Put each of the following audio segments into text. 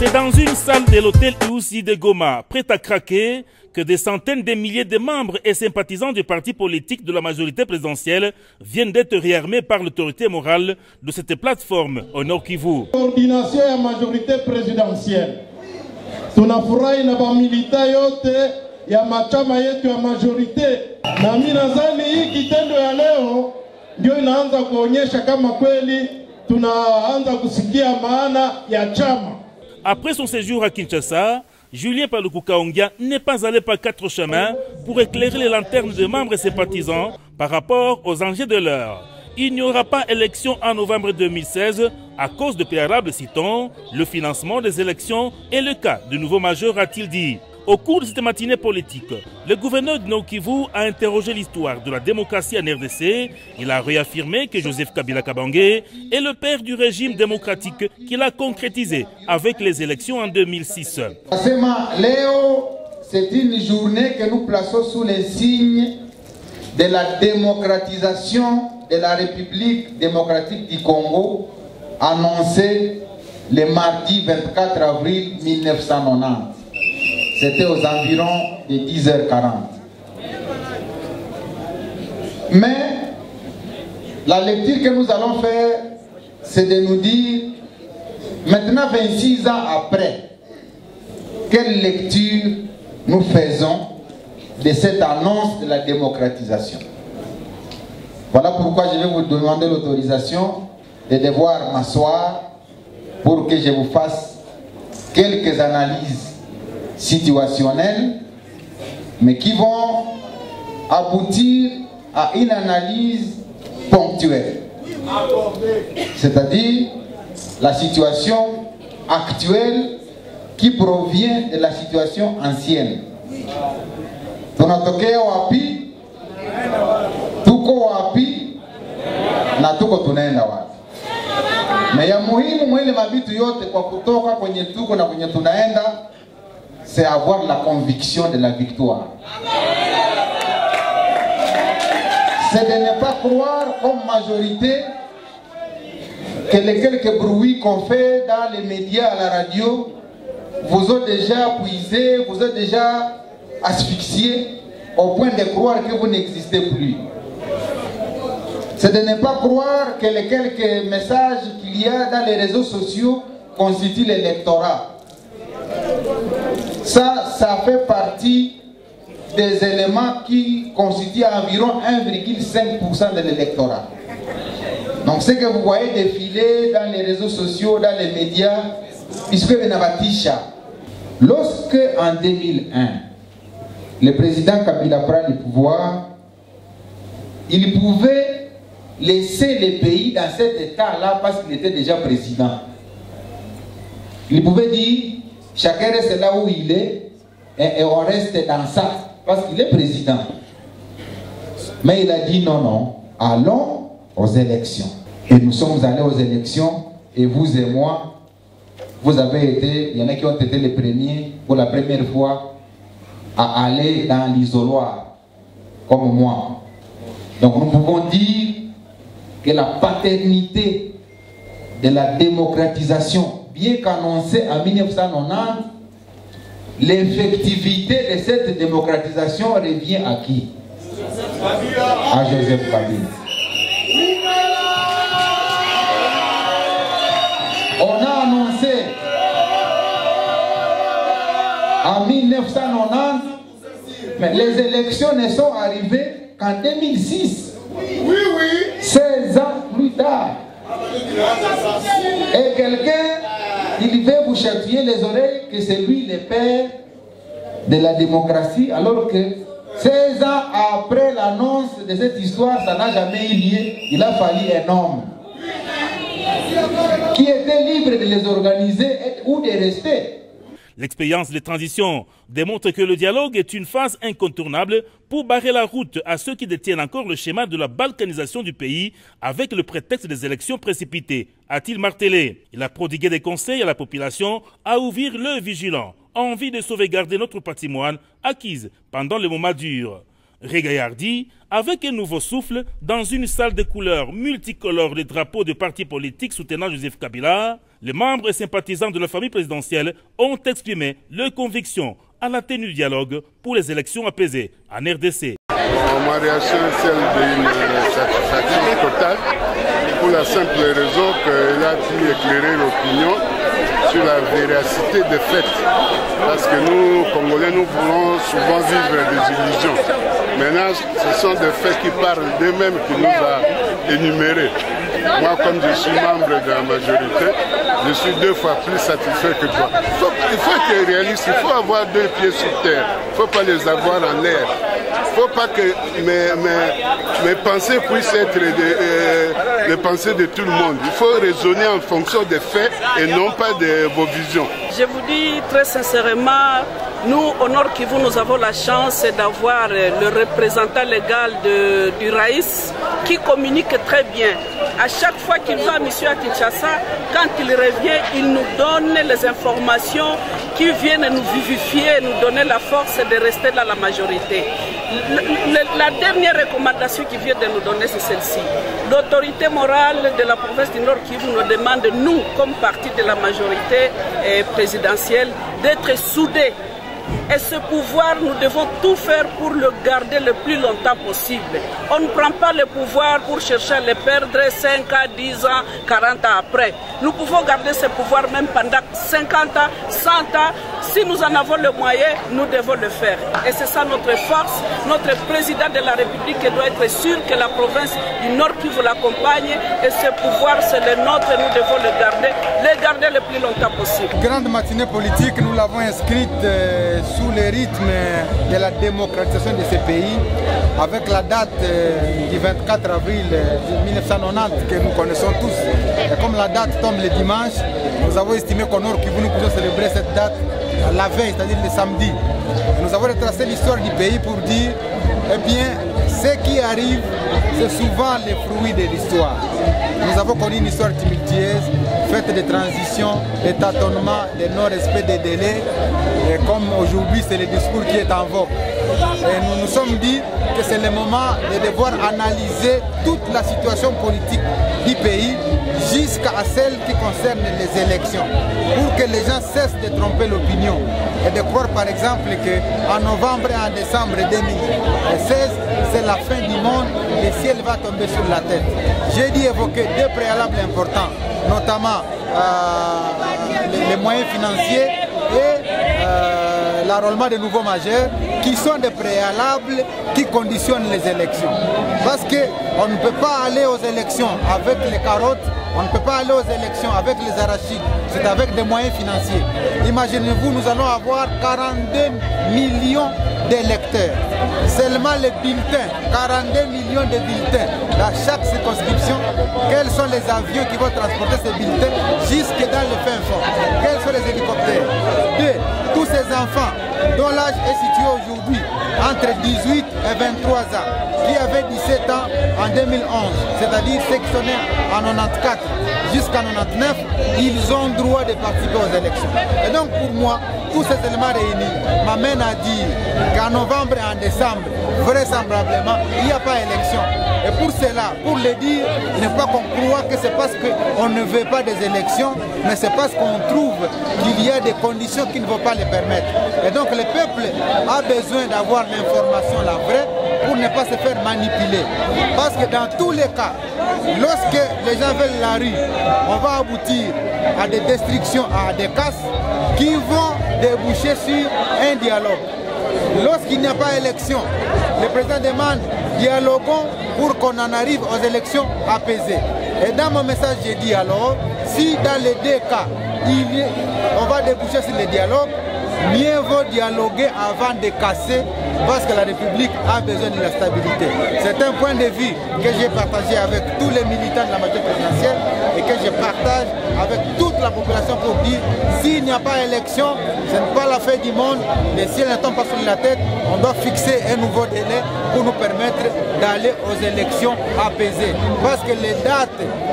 C'est dans une salle de l'hôtel Iousi de Goma, prête à craquer, que des centaines de milliers de membres et sympathisants du parti politique de la majorité présidentielle viennent d'être réarmés par l'autorité morale de cette plateforme au Nord Kivu. Coordination ya majorité présidentielle. Tunafurahi na bamilita yote ya machama yetu ya majorité. Na mimi nadhani hii kitendo ya leo ndio inaanza kuonyesha kama kweli tunaanza kusikia maana ya chama. Après son séjour à Kinshasa, Julien Paluku Kaongia n'est pas allé par quatre chemins pour éclairer les lanternes des membres et sympathisants par rapport aux enjeux de l'heure. Il n'y aura pas élection en novembre 2016 à cause de préalables, citons, le financement des élections et le cas de nouveau majeur, a-t-il dit. Au cours de cette matinée politique, le gouverneur de Nord Kivu a interrogé l'histoire de la démocratie en RDC. Il a réaffirmé que Joseph Kabila Kabange est le père du régime démocratique qu'il a concrétisé avec les élections en 2006. C'est une journée que nous plaçons sous les signes de la démocratisation de la République démocratique du Congo, annoncée le mardi 24 avril 1990. C'était aux environs de 10h40. Mais la lecture que nous allons faire, c'est de nous dire, maintenant 26 ans après, quelle lecture nous faisons de cette annonce de la démocratisation. Voilà pourquoi je vais vous demander l'autorisation de devoir m'asseoir pour que je vous fasse quelques analyses situationnelles, mais qui vont aboutir à une analyse ponctuelle. C'est-à-dire la situation actuelle qui provient de la situation ancienne. Tunatokea wapi? Tuko wapi? Na tuko tunaenda wapi? Na ya muhimu mwele mabitu yote kwa kutoka kwenye tuko na kwenye tunaenda, c'est avoir la conviction de la victoire. C'est de ne pas croire comme majorité que les quelques bruits qu'on fait dans les médias, à la radio, vous ont déjà puisé, vous ont déjà asphyxié au point de croire que vous n'existez plus. C'est de ne pas croire que les quelques messages qu'il y a dans les réseaux sociaux constituent l'électorat. Ça fait partie des éléments qui constituent environ 1,5% de l'électorat. Donc ce que vous voyez défiler dans les réseaux sociaux, dans les médias, puisque lorsque en 2001, le président Kabila prend le pouvoir, il pouvait laisser le pays dans cet état-là parce qu'il était déjà président. Il pouvait dire, chacun reste là où il est et on reste dans ça parce qu'il est président. Mais il a dit non, non, allons aux élections. Et nous sommes allés aux élections et vous et moi, vous avez été, il y en a qui ont été les premiers pour la première fois à aller dans l'isoloir, comme moi. Donc nous pouvons dire que la paternité de la démocratisation, bien qu'annoncée en 1990, l'effectivité de cette démocratisation revient à qui? À Joseph Kabila. On a annoncé en 1990, mais les élections ne sont arrivées qu'en 2006. 16 ans plus tard. Et quelqu'un, il veut vous chatouiller les oreilles que c'est lui le père de la démocratie, alors que 16 ans après l'annonce de cette histoire, ça n'a jamais eu lieu. Il a fallu un homme qui était libre de les organiser ou de rester. L'expérience de transition démontre que le dialogue est une phase incontournable pour barrer la route à ceux qui détiennent encore le schéma de la balkanisation du pays avec le prétexte des élections précipitées, a-t-il martelé. Il a prodigué des conseils à la population à ouvrir l'œil vigilant, en envie de sauvegarder notre patrimoine acquise pendant les moments durs. Regaillardi, avec un nouveau souffle, dans une salle de couleurs multicolores de drapeaux de partis politiques soutenant Joseph Kabila, Les membres et sympathisants de la famille présidentielle ont exprimé leurs convictions à la tenue du dialogue pour les élections apaisées en RDC. Ma réaction est celle d'une satisfaction totale pour la simple raison qu'elle a pu éclairer l'opinion sur la véracité des faits. Parce que nous, Congolais, nous voulons souvent vivre des illusions. Maintenant, ce sont des faits qui parlent d'eux-mêmes qui nous a énumérés. Moi, comme je suis membre de la majorité, je suis 2 fois plus satisfait que toi. Il faut être réaliste, il faut avoir 2 pieds sur terre. Il ne faut pas les avoir en l'air. Il ne faut pas que mes pensées puissent être les pensées de tout le monde. Il faut raisonner en fonction des faits et non pas de vos visions. Je vous dis très sincèrement, nous, au Nord Kivu, nous avons la chance d'avoir le représentant légal du Raïs qui communique très bien. À chaque fois qu'il va à mission à Kinshasa, quand il revient, il nous donne les informations qui viennent nous vivifier, nous donner la force de rester dans la majorité. La dernière recommandation qu'il vient de nous donner, c'est celle-ci. L'autorité morale de la province du Nord Kivu nous demande, nous, comme parti de la majorité présidentielle, d'être soudés. Et ce pouvoir, nous devons tout faire pour le garder le plus longtemps possible. On ne prend pas le pouvoir pour chercher à le perdre 5 ans, 10 ans, 40 ans après. Nous pouvons garder ce pouvoir même pendant 50 ans, 100 ans. Si nous en avons le moyen, nous devons le faire. Et c'est ça notre force. Notre président de la République doit être sûr que la province du Nord Kivu l'accompagne. Et ce pouvoir, c'est le nôtre, nous devons le garder le plus longtemps possible. Grande matinée politique, nous l'avons inscrite sous le rythme de la démocratisation de ce pays, avec la date du 24 avril 1990 que nous connaissons tous. Et comme la date tombe le dimanche, nous avons estimé qu'au Nord Kivu, nous pouvions célébrer cette date la veille, c'est-à-dire le samedi. Et nous avons retracé l'histoire du pays pour dire, eh bien, ce qui arrive, c'est souvent les fruits de l'histoire. Nous avons connu une histoire tumultueuse, faite de transitions, de tâtonnements, de non-respect des délais. Et comme aujourd'hui, c'est le discours qui est en vogue. Et nous nous sommes dit que c'est le moment de devoir analyser toute la situation politique du pays jusqu'à celle qui concerne les élections, pour que les gens cessent de tromper l'opinion et de croire par exemple qu'en novembre et en décembre 2016, c'est la fin du monde, le ciel va tomber sur la tête. J'ai dit évoquer 2 préalables importants, notamment les moyens financiers et l'enrôlement de nouveaux majeurs, qui sont des préalables qui conditionnent les élections. Parce qu'on ne peut pas aller aux élections avec les carottes, on ne peut pas aller aux élections avec les arachides, c'est avec des moyens financiers. Imaginez-vous, nous allons avoir 42 millions d'électeurs. Seulement les bulletins, 42 millions de bulletins dans chaque circonscription. Quels sont les avions qui vont transporter ces bulletins jusque dans le fin fond? Quels sont les hélicoptères? 2. Tous ces enfants dont l'âge est situé aujourd'hui entre 18 et 23 ans, qui avaient 17 ans en 2011, c'est-à-dire ceux qui sont nés en 94 jusqu'en 99, ils ont droit de participer aux élections. Et donc pour moi, tous ces éléments réunis m'amènent à dire qu'en novembre et en décembre, vraisemblablement, il n'y a pas élection. Et pour cela, pour le dire, il ne faut pas qu'on croit que c'est parce qu'on ne veut pas des élections, mais c'est parce qu'on trouve qu'il y a des conditions qui ne vont pas les permettre. Et donc le peuple a besoin d'avoir l'information, la vraie, pour ne pas se faire manipuler. Parce que dans tous les cas, lorsque les gens veulent la rue, on va aboutir à des destructions, à des casses qui vont déboucher sur un dialogue. Lorsqu'il n'y a pas élection, le président demande dialoguons pour qu'on en arrive aux élections apaisées. Et dans mon message, j'ai dit alors, si dans les 2 cas, on va déboucher sur le dialogue, mieux vaut dialoguer avant de casser, parce que la République a besoin de la stabilité. C'est un point de vue que j'ai partagé avec tous les militants de la majorité présidentielle et que je partage avec toute la population pour dire, s'il n'y a pas élection, ce n'est pas la fin du monde, les ciels ne tombent pas sur la tête, on doit fixer un nouveau délai pour nous permettre d'aller aux élections apaisées. Parce que les dates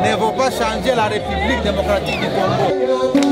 ne vont pas changer la République démocratique du Congo.